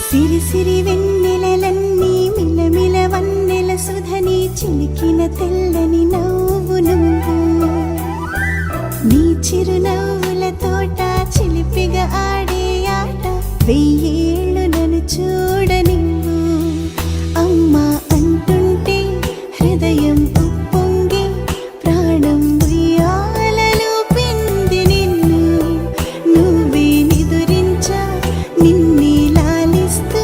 సిరి సిరి వెన్నెలలన్నీ మిలమిల వన్నెల సుధని చిలికిన తెల్లని నవ్వు నువ్వు నీ చిరునవ్వుల తోట చిలిపిగా ఆడే ఆట వెయ్యేళ్ళు నన్ను చూడనివ్వు అమ్మా అంటుంటే హృదయం ఉప్పొంగి ప్రాణం ఉయ్యాలలో పిండి నిన్ను నువ్వే నిదురించా నిన్నే లాలిస్తూ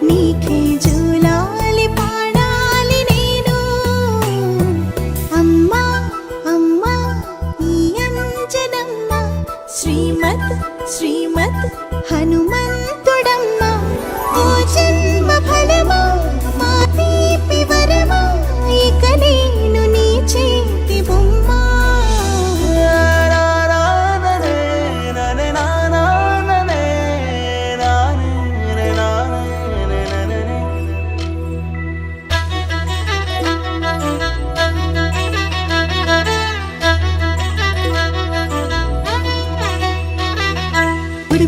నీకే జూలాలి పాడాలి నేను అమ్మా అమ్మా ఈ అంజనమ్మ శ్రీమత్ శ్రీమత్ హనుమంతుడమ్మ ఓ జన్మ ఫలమా మా తీపి వరమా ఇక నేను నీ చేతి బొమ్మ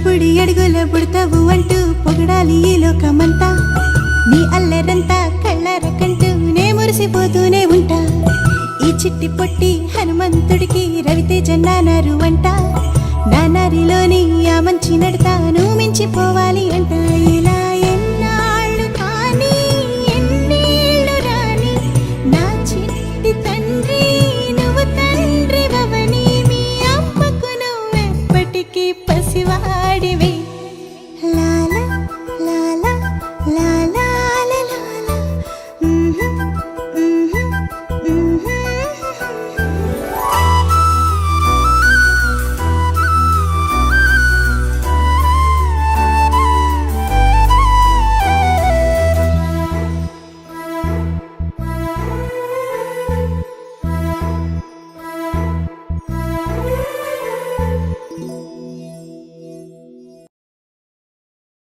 బుడి అడుగుల బుడతావు అంటూ పొగడాలి ఈ లోకమంతా నీ అల్లరంతా కళ్ళారకంటూ నే మురిసిపోతూనే ఉంటా ఈ చిట్టి పొట్టి హనుమంతుడికి రవితేజ నానారు అంట నానారిలోని ఆ మంచి నడతాను మించిపోవాలి అంట ఇలా ఎన్నాళ్ళు కానీ ఎన్నేళ్ళు రాని నా చిట్టి తండ్రి నువ్వు తండ్రి భవని మీ అమ్మకు నువ్వెప్పటికీ పసివాడివి